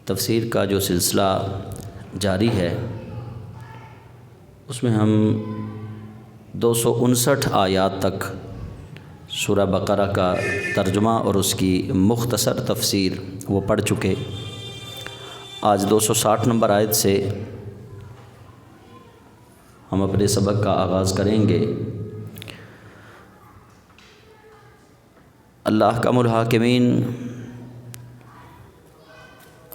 تفسیر کا جو سلسلہ جاری ہے اس میں ہم 259 آیات تک سورہ بقرہ کا ترجمہ اور اس کی مختصر تفسیر وہ پڑھ چکے۔ آج 260 نمبر آیت سے ہم اپنے سبق کا آغاز کریں گے۔ اللہ احکم الحاکمین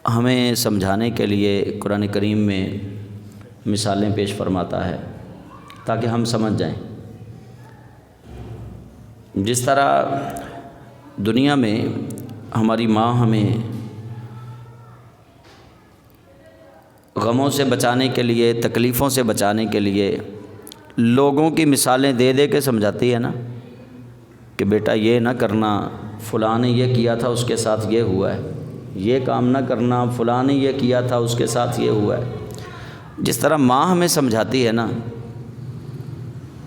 ہمیں سمجھانے کے لیے قرآن کریم میں مثالیں پیش فرماتا ہے تاکہ ہم سمجھ جائیں۔ جس طرح دنیا میں ہماری ماں ہمیں غموں سے بچانے کے لیے، تکلیفوں سے بچانے کے لیے لوگوں کی مثالیں دے دے کے سمجھاتی ہے نا کہ بیٹا یہ نہ کرنا، فلاں نے یہ کیا تھا اس کے ساتھ یہ ہوا ہے، یہ کام نہ کرنا، فلاں نے یہ کیا تھا اس کے ساتھ یہ ہوا ہے۔ جس طرح ماں ہمیں سمجھاتی ہے نا،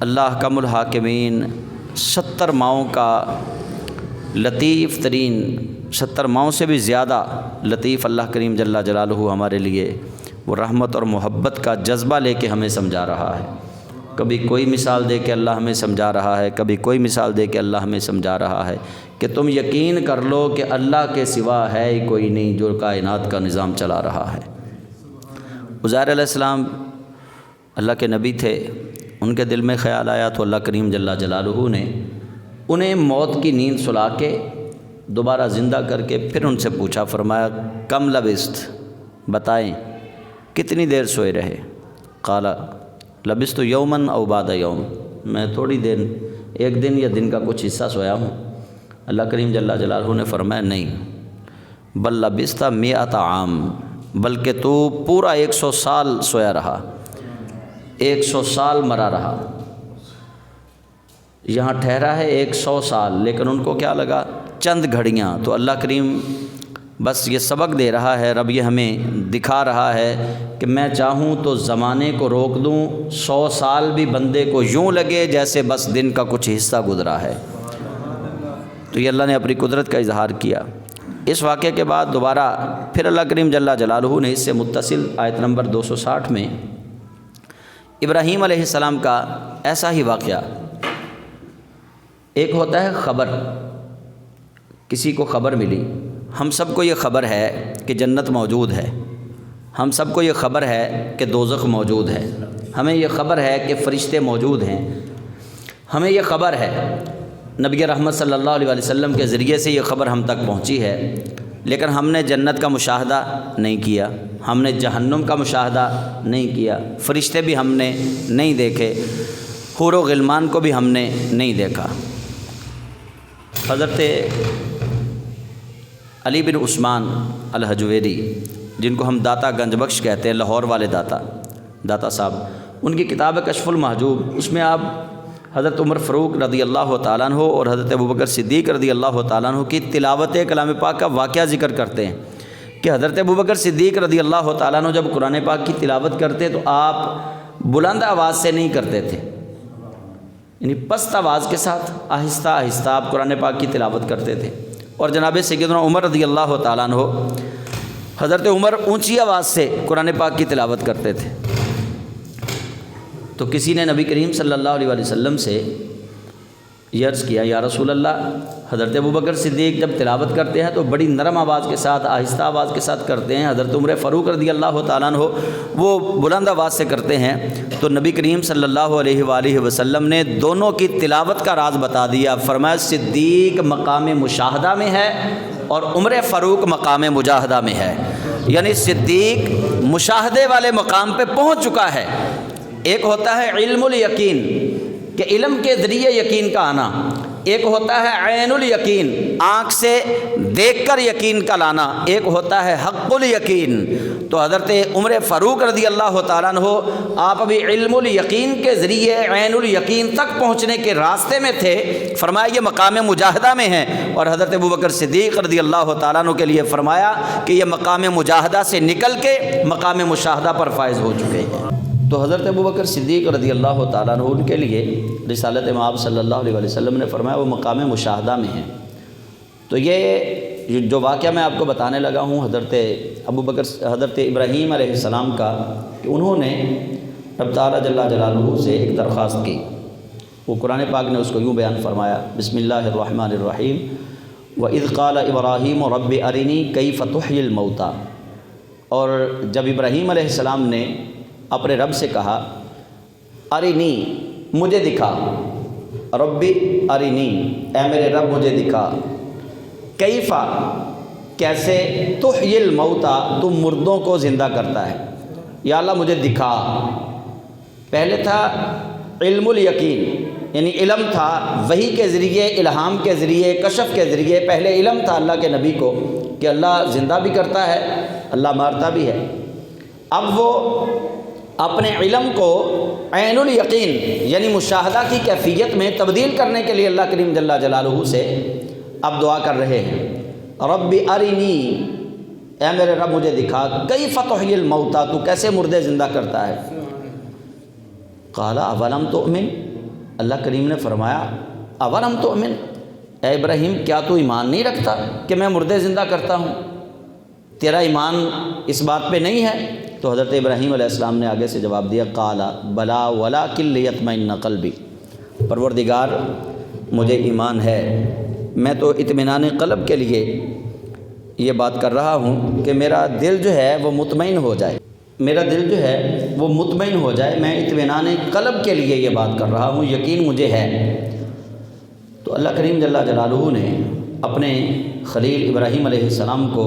اللہ احکم الحاکمین 70 ماؤں کا لطیف ترین، 70 ماؤں سے بھی زیادہ لطیف اللہ کریم جل جلالہ ہمارے لیے وہ رحمت اور محبت کا جذبہ لے کے ہمیں سمجھا رہا ہے۔ کبھی کوئی مثال دے کے اللہ ہمیں سمجھا رہا ہے، کبھی کوئی مثال دے کے اللہ ہمیں سمجھا رہا ہے کہ تم یقین کر لو کہ اللہ کے سوا ہے ہی کوئی نہیں جو کائنات کا نظام چلا رہا ہے۔ عزیر علیہ السلام اللہ کے نبی تھے، ان کے دل میں خیال آیا تو اللہ کریم جل جلالہ نے انہیں موت کی نیند سلا کے دوبارہ زندہ کر کے پھر ان سے پوچھا، فرمایا کم لبست، بتائیں کتنی دیر سوئے رہے؟ قال لبست یومن او بعد یوم، میں تھوڑی دیر، ایک دن یا دن کا کچھ حصہ سویا ہوں۔ اللہ کریم جل جلالہ نے فرمایا نہیں، بل لبست 100 عام، بلکہ تو پورا 100 سال سویا رہا، 100 سال مرا رہا۔ یہاں ٹھہرا ہے 100 سال، لیکن ان کو کیا لگا؟ چند گھڑیاں۔ تو اللہ کریم بس یہ سبق دے رہا ہے، رب یہ ہمیں دکھا رہا ہے کہ میں چاہوں تو زمانے کو روک دوں، 100 سال بھی بندے کو یوں لگے جیسے بس دن کا کچھ حصہ گزرا ہے۔ تو یہ اللہ نے اپنی قدرت کا اظہار کیا۔ اس واقعے کے بعد دوبارہ پھر اللہ کریم جل جلالہ نے اس سے متصل آیت نمبر 260 میں ابراہیم علیہ السلام کا ایسا ہی واقعہ، ایک ہوتا ہے خبر، کسی کو خبر ملی، ہم سب کو یہ خبر ہے کہ جنت موجود ہے، ہم سب کو یہ خبر ہے کہ دوزخ موجود ہے، ہمیں یہ خبر ہے کہ فرشتے موجود ہیں، ہمیں یہ خبر ہے، نبی رحمت صلی اللہ علیہ وسلم کے ذریعے سے یہ خبر ہم تک پہنچی ہے، لیکن ہم نے جنت کا مشاہدہ نہیں کیا، ہم نے جہنم کا مشاہدہ نہیں کیا، فرشتے بھی ہم نے نہیں دیکھے، حور و غلمان کو بھی ہم نے نہیں دیکھا۔ حضرت علی بن عثمان الحجویری، جن کو ہم داتا گنج بخش کہتے ہیں، لاہور والے داتا صاحب، ان کی کتاب کشف المحجوب، اس میں آپ حضرت عمر فاروق رضی اللہ تعالیٰ عنہ اور حضرت ابوبکر صدیق رضی اللہ تعالیٰ عنہ کی تلاوت کلام پاک کا واقعہ ذکر کرتے ہیں کہ حضرت ابوبکر صدیق رضی اللہ تعالیٰ عنہ جب قرآن پاک کی تلاوت کرتے تو آپ بلند آواز سے نہیں کرتے تھے، یعنی پست آواز کے ساتھ آہستہ آہستہ آپ قرآن پاک کی تلاوت کرتے تھے، اور جناب سیدنا عمر رضی اللہ تعالیٰ عنہ، حضرت عمر اونچی آواز سے قرآن پاک کی تلاوت کرتے تھے۔ تو کسی نے نبی کریم صلی اللہ علیہ وسلم سے یہ عرض کیا، یا رسول اللہ، حضرت ابوبکر صدیق جب تلاوت کرتے ہیں تو بڑی نرم آواز کے ساتھ، آہستہ آواز کے ساتھ کرتے ہیں، حضرت عمر فاروق رضی اللہ تعالیٰ عنہ وہ بلند آواز سے کرتے ہیں۔ تو نبی کریم صلی اللہ علیہ وآلہ وسلم نے دونوں کی تلاوت کا راز بتا دیا، فرمایا صدیق مقام مشاہدہ میں ہے اور عمر فاروق مقام مجاہدہ میں ہے، یعنی صدیق مشاہدے والے مقام پہ پہنچ چکا ہے۔ ایک ہوتا ہے علم الیقین کہ علم کے ذریعے یقین کا آنا، ایک ہوتا ہے عین الیقین آنکھ سے دیکھ کر یقین کا لانا، ایک ہوتا ہے حق الیقین۔ تو حضرت عمر فاروق رضی اللہ تعالیٰ عنہ آپ ابھی علم الیقین کے ذریعے عین الیقین تک پہنچنے کے راستے میں تھے، فرمایا یہ مقام مجاہدہ میں ہے، اور حضرت ابوبکر صدیق رضی اللہ تعالیٰ عنہ کے لیے فرمایا کہ یہ مقام مجاہدہ سے نکل کے مقام مشاہدہ پر فائز ہو چکے ہیں۔ تو حضرت ابوبکر صدیق رضی اللہ تعالیٰ عنہ ان کے لیے رسالت مآب صلی اللہ علیہ وسلم نے فرمایا وہ مقام مشاہدہ میں ہیں۔ تو یہ جو واقعہ میں آپ کو بتانے لگا ہوں حضرت ابراہیم علیہ السلام کا، کہ انہوں نے رب تعالیٰ جل جلالہ سے ایک درخواست کی. وہ قرآن پاک نے اس کو یوں بیان فرمایا، بسم اللہ الرحمن الرحیم، وَإِذْ قَالَ إِبْرَاهِيمُ رَبِّ أَرِنِي كَيْفَ تُحْيِي الْمَوْتَى. اور جب ابراہیم علیہ السلام نے اپنے رب سے کہا، ارنی مجھے دکھا، ربی ارنی اے میرے رب مجھے دکھا، کیفا کیسے، تحیی الموتى تو مردوں کو زندہ کرتا ہے، یا اللہ مجھے دکھا. پہلے تھا علم الیقین، یعنی علم تھا وحی کے ذریعے، الہام کے ذریعے، کشف کے ذریعے. پہلے علم تھا اللہ کے نبی کو کہ اللہ زندہ بھی کرتا ہے، اللہ مارتا بھی ہے. اب وہ اپنے علم کو عین الیقین یعنی مشاہدہ کی کیفیت میں تبدیل کرنے کے لیے اللہ کریم جل جلالہ سے اب دعا کر رہے ہیں، رب ارنی اے میرے رب مجھے دکھا، کیف تحیی الموتى تو کیسے مردے زندہ کرتا ہے. قال اولم تؤمن، اللہ کریم نے فرمایا اولم تؤمن، اے ابراہیم کیا تو ایمان نہیں رکھتا کہ میں مردے زندہ کرتا ہوں، تیرا ایمان اس بات پہ نہیں ہے. تو حضرت ابراہیم علیہ السلام نے آگے سے جواب دیا، قال بلا ولکن لیطمئن قلبی، پروردگار مجھے ایمان ہے، میں تو اطمینان قلب کے لیے یہ بات کر رہا ہوں کہ میرا دل جو ہے وہ مطمئن ہو جائے، میرا دل جو ہے وہ مطمئن ہو جائے، میں اطمینان قلب کے لیے یہ بات کر رہا ہوں، یقین مجھے ہے. تو اللہ کریم جل جلالہ نے اپنے خلیل ابراہیم علیہ السلام کو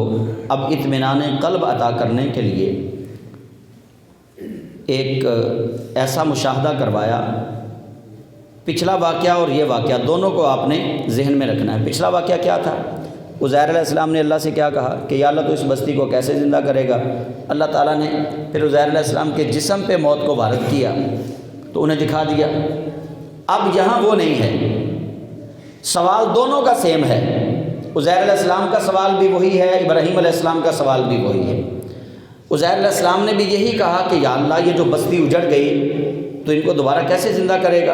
اب اطمینان قلب عطا کرنے کے لیے ایک ایسا مشاہدہ کروایا. پچھلا واقعہ اور یہ واقعہ دونوں کو آپ نے ذہن میں رکھنا ہے. پچھلا واقعہ کیا تھا؟ عزیر علیہ السلام نے اللہ سے کیا کہا کہ یا اللہ تو اس بستی کو کیسے زندہ کرے گا. اللہ تعالیٰ نے پھر عزیر علیہ السلام کے جسم پہ موت کو وارد کیا تو انہیں دکھا دیا. اب یہاں وہ نہیں ہے، سوال دونوں کا سیم ہے. عزیر علیہ السلام کا سوال بھی وہی ہے، ابراہیم علیہ السلام کا سوال بھی وہی ہے. عزیر علیہ السلام نے بھی یہی کہا کہ یا اللہ یہ جو بستی اجڑ گئی تو ان کو دوبارہ کیسے زندہ کرے گا.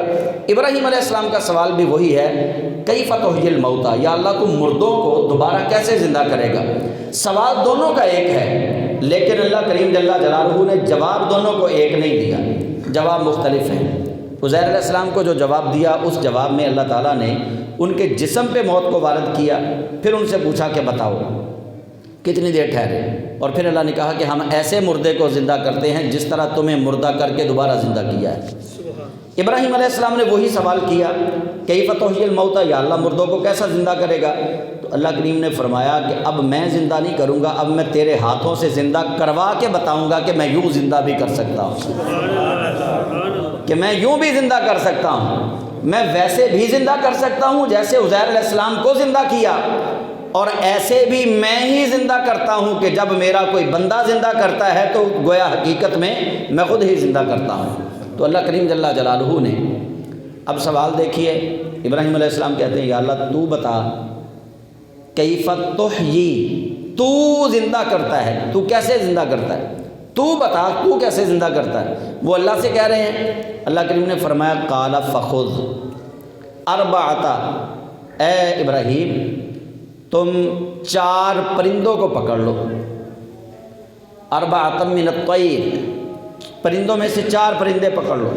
ابراہیم علیہ السلام کا سوال بھی وہی ہے، کیف تحیی الموتى، یا اللہ تو مردوں کو دوبارہ کیسے زندہ کرے گا. سوال دونوں کا ایک ہے، لیکن اللہ کریم جل جلالہ نے جواب دونوں کو ایک نہیں دیا، جواب مختلف ہے. عزیر علیہ السلام کو جو جواب دیا اس جواب میں اللہ تعالیٰ نے ان کے جسم پہ موت کو وارد کیا. پھر ان سے پوچھا کہ بتاؤ کتنی دیر ٹھہرے، اور پھر اللہ نے کہا کہ ہم ایسے مردے کو زندہ کرتے ہیں جس طرح تمہیں مردہ کر کے دوبارہ زندہ کیا ہے. ابراہیم علیہ السلام نے وہی سوال کیا، کیف تحیی الموتى، یا اللہ مردوں کو کیسا زندہ کرے گا. تو اللہ کریم نے فرمایا کہ اب میں زندہ نہیں کروں گا، اب میں تیرے ہاتھوں سے زندہ کروا کے بتاؤں گا کہ میں یوں زندہ بھی کر سکتا ہوں، کہ میں یوں بھی زندہ کر سکتا ہوں، میں ویسے بھی زندہ کر سکتا ہوں جیسے عزیر علیہ السلام کو زندہ کیا، اور ایسے بھی میں ہی زندہ کرتا ہوں کہ جب میرا کوئی بندہ زندہ کرتا ہے تو گویا حقیقت میں میں خود ہی زندہ کرتا ہوں. تو اللہ کریم جل جلالہ نے اب سوال دیکھیے، ابراہیم علیہ السلام کہتے ہیں یا اللہ تو بتا، کیف تحیی، تو زندہ کرتا ہے، تو کیسے زندہ کرتا ہے، تو بتا تو کیسے زندہ کرتا ہے. وہ اللہ سے کہہ رہے ہیں. اللہ کریم نے فرمایا قال فخذ اربعۃ، اے ابراہیم تم 4 پرندوں کو پکڑ لو، اربعۃ من الطیر، پرندوں میں سے 4 پرندے پکڑ لو.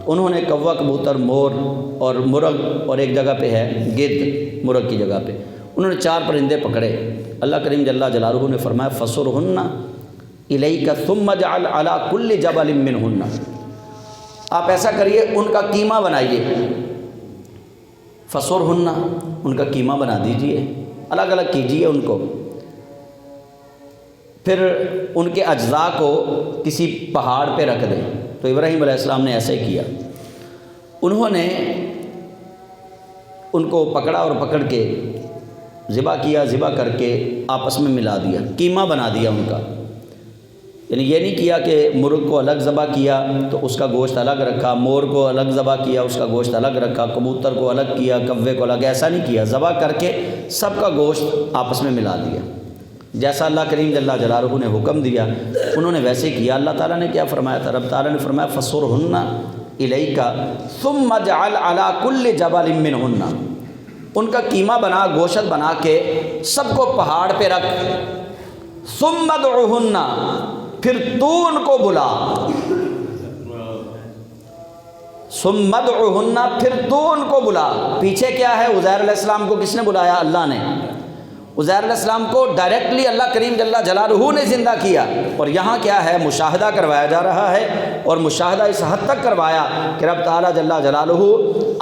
انہوں نے کوا، کبوتر، مور اور مرغ، اور ایک جگہ پہ ہے گدھ مرغ کی جگہ پہ، انہوں نے 4 پرندے پکڑے. اللہ کریم جل جلالہ نے فرمایا فصرہن الیک ثم اجعل علی کل جبل منہن، آپ ایسا کریے ان کا قیمہ بنائیے، فصرہن ان کا قیمہ بنا دیجئے، الگ الگ کیجئے ان کو، پھر ان کے اجزاء کو کسی پہاڑ پہ رکھ دیں. تو ابراہیم علیہ السلام نے ایسے کیا، انہوں نے ان کو پکڑا اور پکڑ کے ذبح کیا، ذبح کر کے آپس میں ملا دیا، قیمہ بنا دیا ان کا. یعنی یہ نہیں کیا کہ مرغ کو الگ ذبح کیا تو اس کا گوشت الگ رکھا، مور کو الگ ذبح کیا اس کا گوشت الگ رکھا، کبوتر کو الگ کیا، کوے کو الگ، ایسا نہیں کیا. ذبح کر کے سب کا گوشت آپس میں ملا دیا، جیسا اللہ کریم جل جلالہ نے حکم دیا انہوں نے ویسے کیا. اللہ تعالیٰ نے کیا فرمایا تھا؟ رب تعالیٰ نے فرمایا فصرہن الیک ثم اجعل علی کل جبل منہن، ان کا قیمہ بنا، گوشت بنا کے سب کو پہاڑ پہ رکھ، ثم ادعوہن، پھر تو ان کو بلا، ثم ادعوہن، پھر تو ان کو بلا۔ پیچھے کیا ہے؟ عزیر علیہ السلام کو کس نے بلایا؟ اللہ نے۔ عزیر علیہ السلام کو ڈائریکٹلی اللہ کریم جل جلالہ نے زندہ کیا، اور یہاں کیا ہے؟ مشاہدہ کروایا جا رہا ہے، اور مشاہدہ اس حد تک کروایا کہ رب تعالیٰ جل جلالہ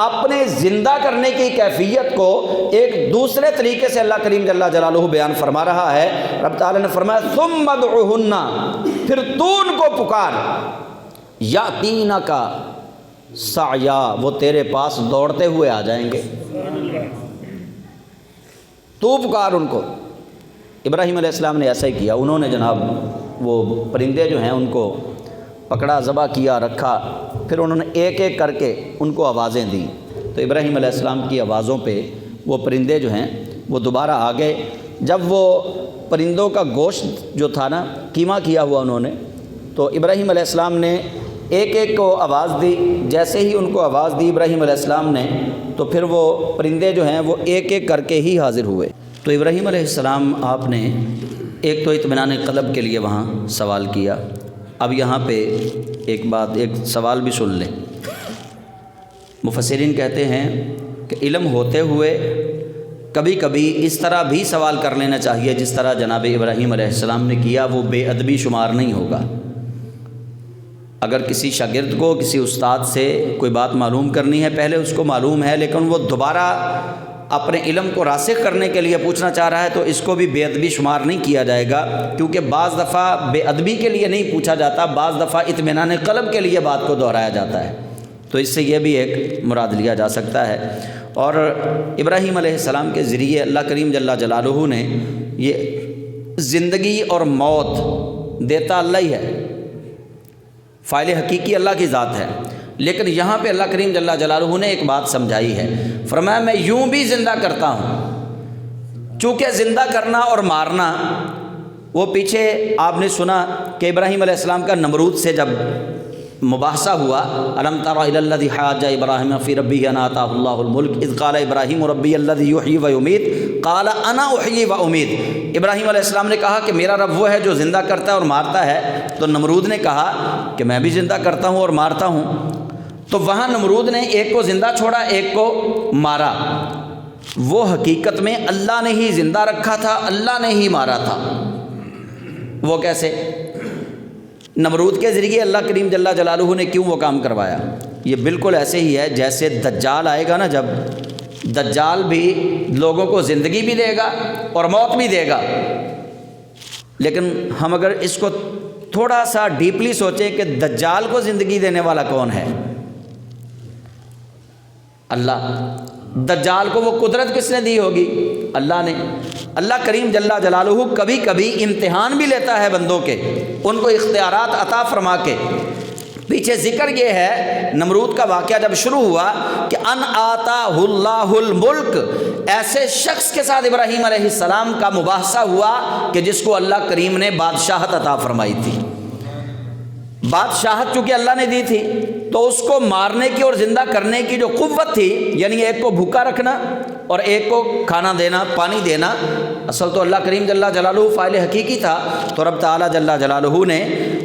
اپنے زندہ کرنے کی کیفیت کو ایک دوسرے طریقے سے اللہ کریم جل جلالہ بیان فرما رہا ہے۔ رب تعالیٰ نے فرمایا ثم ادعوہن، پھر تو ان کو پکار، یاتینک سعیا، وہ تیرے پاس دوڑتے ہوئے آ جائیں گے۔ تو پکار ان کو۔ ابراہیم علیہ السلام نے ایسا ہی کیا، انہوں نے جناب وہ پرندے جو ہیں ان کو پکڑا، ذبح کیا، رکھا، پھر انہوں نے ایک ایک کر کے ان کو آوازیں دیں، تو ابراہیم علیہ السلام کی آوازوں پہ وہ پرندے جو ہیں وہ دوبارہ آ گئے۔ جب وہ پرندوں کا گوشت جو تھا نا قیمہ کیا ہوا انہوں نے، تو ابراہیم علیہ السلام نے ایک ایک کو آواز دی۔ جیسے ہی ان کو آواز دی ابراہیم علیہ السلام نے، تو پھر وہ پرندے جو ہیں وہ ایک ایک کر کے ہی حاضر ہوئے۔ تو ابراہیم علیہ السلام آپ نے ایک تو اطمینان قلب کے لیے وہاں سوال کیا۔ اب یہاں پہ ایک بات، ایک سوال بھی سن لیں۔ مفسرین کہتے ہیں کہ علم ہوتے ہوئے کبھی کبھی اس طرح بھی سوال کر لینا چاہیے جس طرح جناب ابراہیم علیہ السلام نے کیا، وہ بے ادبی شمار نہیں ہوگا۔ اگر کسی شاگرد کو کسی استاد سے کوئی بات معلوم کرنی ہے، پہلے اس کو معلوم ہے، لیکن وہ دوبارہ اپنے علم کو راسخ کرنے کے لیے پوچھنا چاہ رہا ہے، تو اس کو بھی بے ادبی شمار نہیں کیا جائے گا، کیونکہ بعض دفعہ بے ادبی کے لیے نہیں پوچھا جاتا، بعض دفعہ اطمینان قلب کے لیے بات کو دہرایا جاتا ہے، تو اس سے یہ بھی ایک مراد لیا جا سکتا ہے۔ اور ابراہیم علیہ السلام کے ذریعے اللہ کریم جل جلالہ نے یہ زندگی اور موت دیتا اللہ ہی ہے، فاعل حقیقی اللہ کی ذات ہے، لیکن یہاں پہ اللہ کریم جل جلالہ نے ایک بات سمجھائی ہے، فرمایا میں یوں بھی زندہ کرتا ہوں۔ چونکہ زندہ کرنا اور مارنا، وہ پیچھے آپ نے سنا کہ ابراہیم علیہ السلام کا نمرود سے جب مباحثہ ہوا، الم تر الی الذی حاج ابراہیم فی ربہ ان آتاہ اللہ الملک اذ قال ابراہیم ربی الذی یحیی و یمیت قال انا احیی و امیت۔ ابراہیم علیہ السلام نے کہا کہ میرا رب وہ ہے جو زندہ کرتا ہے اور مارتا ہے، تو نمرود نے کہا کہ میں بھی زندہ کرتا ہوں اور مارتا ہوں۔ تو وہاں نمرود نے ایک کو زندہ چھوڑا، ایک کو مارا۔ وہ حقیقت میں اللہ نے ہی زندہ رکھا تھا، اللہ نے ہی مارا تھا۔ وہ کیسے؟ نمرود کے ذریعے اللہ کریم جل جلالہ نے کیوں وہ کام کروایا؟ یہ بالکل ایسے ہی ہے جیسے دجال آئے گا نا، جب دجال بھی لوگوں کو زندگی بھی دے گا اور موت بھی دے گا، لیکن ہم اگر اس کو تھوڑا سا ڈیپلی سوچیں کہ دجال کو زندگی دینے والا کون ہے؟ اللہ۔ دجال کو وہ قدرت کس نے دی ہوگی؟ اللہ نے۔ اللہ کریم جل جلالہ کبھی کبھی امتحان بھی لیتا ہے بندوں کے، ان کو اختیارات عطا فرما کے۔ پیچھے ذکر یہ ہے، نمرود کا واقعہ جب شروع ہوا کہ ان آتاہ اللہ الملک، ایسے شخص کے ساتھ ابراہیم علیہ السلام کا مباحثہ ہوا کہ جس کو اللہ کریم نے بادشاہت عطا فرمائی تھی۔ بادشاہت چونکہ اللہ نے دی تھی، تو اس کو مارنے کی اور زندہ کرنے کی جو قوت تھی، یعنی ایک کو بھوکا رکھنا اور ایک کو کھانا دینا، پانی دینا، اصل تو اللہ کریم جل جلالہ فاعل حقیقی تھا، تو رب تعالیٰ جل جلالہ نے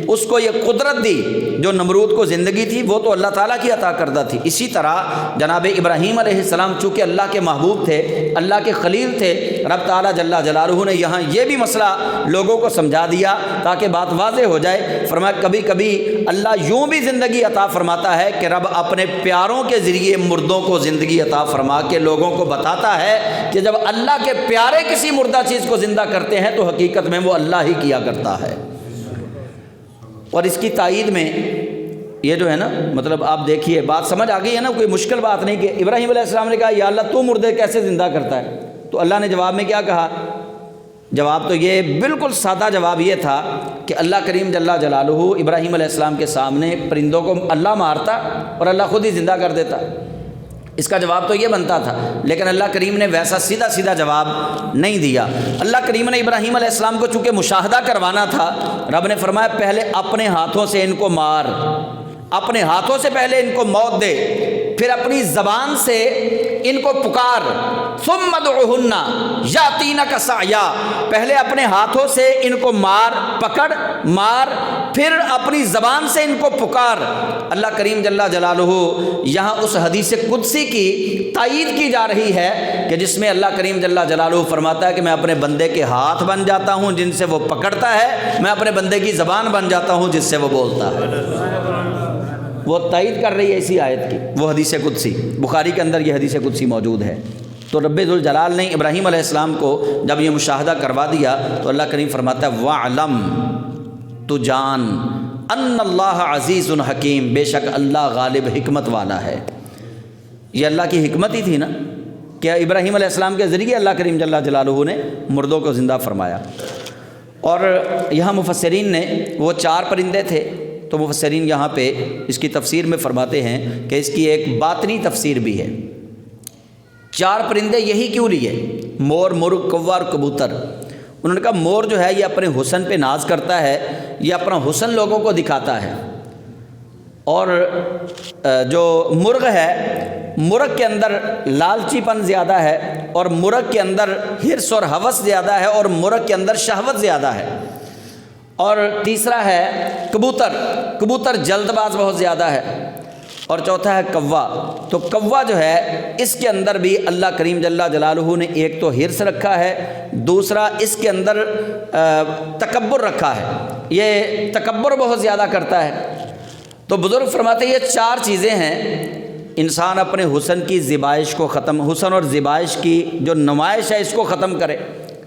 اس کو یہ قدرت دی۔ جو نمرود کو زندگی تھی وہ تو اللہ تعالیٰ کی عطا کردہ تھی۔ اسی طرح جناب ابراہیم علیہ السلام چونکہ اللہ کے محبوب تھے، اللہ کے خلیل تھے، رب تعالیٰ جل جلالہ نے یہاں یہ بھی مسئلہ لوگوں کو سمجھا دیا تاکہ بات واضح ہو جائے۔ فرمایا کبھی کبھی اللہ یوں بھی زندگی عطا فرماتا ہے کہ رب اپنے پیاروں کے ذریعے مردوں کو زندگی عطا فرما کے لوگوں کو بتاتا ہے کہ جب اللہ کے پیارے کسی مردہ چیز کو زندہ کرتے ہیں تو حقیقت میں وہ اللہ ہی کیا کرتا ہے۔ اور اس کی تائید میں یہ جو ہے نا، مطلب آپ دیکھیے، بات سمجھ آ گئی ہے نا، کوئی مشکل بات نہیں کہ ابراہیم علیہ السلام نے کہا یا اللہ تو مردے کیسے زندہ کرتا ہے، تو اللہ نے جواب میں کیا کہا؟ جواب تو یہ بالکل سادہ جواب یہ تھا کہ اللہ کریم جل جلالہ ابراہیم علیہ السلام کے سامنے پرندوں کو اللہ مارتا اور اللہ خود ہی زندہ کر دیتا۔ اس کا جواب تو یہ بنتا تھا، لیکن اللہ کریم نے ویسا سیدھا سیدھا جواب نہیں دیا۔ اللہ کریم نے ابراہیم علیہ السلام کو چونکہ مشاہدہ کروانا تھا، رب نے فرمایا پہلے اپنے ہاتھوں سے ان کو مار، اپنے ہاتھوں سے پہلے ان کو موت دے، پھر اپنی زبان سے ان کو پکار، ثم ادعهن یاتینک سعیا، پہلے اپنے ہاتھوں سے ان کو مار، پکڑ مار، پھر اپنی زبان سے ان کو پکار۔ اللہ کریم جل جلالہ یہاں اس حدیث قدسی کی تائید کی جا رہی ہے کہ جس میں اللہ کریم جل جلالہ فرماتا ہے کہ میں اپنے بندے کے ہاتھ بن جاتا ہوں جن سے وہ پکڑتا ہے، میں اپنے بندے کی زبان بن جاتا ہوں جس سے وہ بولتا ہے۔ وہ تائید کر رہی ہے اسی آیت کی، وہ حدیث قدسی، بخاری کے اندر یہ حدیث قدسی موجود ہے۔ تو رب ذوالجلال نے ابراہیم علیہ السلام کو جب یہ مشاہدہ کروا دیا تو اللہ کریم فرماتا ہے وَعْلَمْ، تو جان، ان اللہ عزیز حکیم، بے شک اللہ غالب حکمت والا ہے۔ یہ اللہ کی حکمت ہی تھی نا کہ ابراہیم علیہ السلام کے ذریعے اللہ کریم جل جلالہ نے مردوں کو زندہ فرمایا۔ اور یہاں مفسرین نے وہ 4 پرندے تھے، تو مفسرین یہاں پہ اس کی تفسیر میں فرماتے ہیں کہ اس کی ایک باطنی تفسیر بھی ہے۔ 4 پرندے یہی کیوں لیے؟ مور، مرغ، کوا اور کبوتر۔ انہوں نے کہا مور جو ہے یہ اپنے حسن پہ ناز کرتا ہے، یہ اپنا حسن لوگوں کو دکھاتا ہے، اور جو مرغ ہے، مرغ کے اندر لالچی پن زیادہ ہے، اور مرغ کے اندر حرص اور ہوس زیادہ ہے، اور مرغ کے اندر شہوت زیادہ ہے۔ اور تیسرا ہے کبوتر، کبوتر جلد باز بہت زیادہ ہے۔ اور چوتھا ہے کوا، تو کوا جو ہے اس کے اندر بھی اللہ کریم جل جلالہ نے ایک تو حرص رکھا ہے، دوسرا اس کے اندر تکبر رکھا ہے، یہ تکبر بہت زیادہ کرتا ہے۔ تو بزرگ فرماتے ہیں یہ 4 چیزیں ہیں، انسان اپنے حسن کی زیبائش کو ختم، حسن اور زیبائش کی جو نمائش ہے اس کو ختم کرے،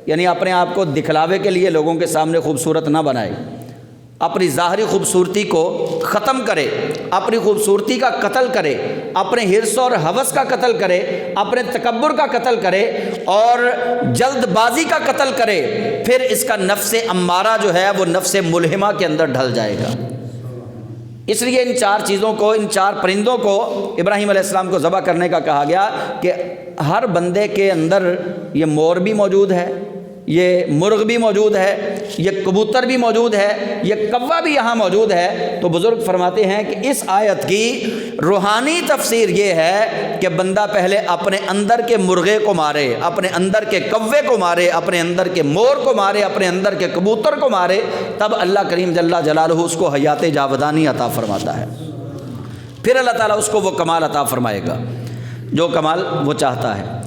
یعنی اپنے آپ کو دکھلاوے کے لیے لوگوں کے سامنے خوبصورت نہ بنائے، اپنی ظاہری خوبصورتی کو ختم کرے، اپنی خوبصورتی کا قتل کرے، اپنے حرص اور ہوس کا قتل کرے، اپنے تکبر کا قتل کرے، اور جلد بازی کا قتل کرے، پھر اس کا نفس امارہ جو ہے وہ نفس ملہمہ کے اندر ڈھل جائے گا۔ اس لیے ان 4 چیزوں کو، ان 4 پرندوں کو ابراہیم علیہ السلام کو ذبح کرنے کا کہا گیا کہ ہر بندے کے اندر یہ مور بھی موجود ہے، یہ مرغ بھی موجود ہے، یہ کبوتر بھی موجود ہے، یہ کوا بھی یہاں موجود ہے۔ تو بزرگ فرماتے ہیں کہ اس آیت کی روحانی تفسیر یہ ہے کہ بندہ پہلے اپنے اندر کے مرغے کو مارے، اپنے اندر کے کوے کو مارے، اپنے اندر کے مور کو مارے، اپنے اندر کے کبوتر کو مارے، تب اللہ کریم جل جلالہ اس کو حیات جاودانی عطا فرماتا ہے۔ پھر اللہ تعالیٰ اس کو وہ کمال عطا فرمائے گا جو کمال وہ چاہتا ہے۔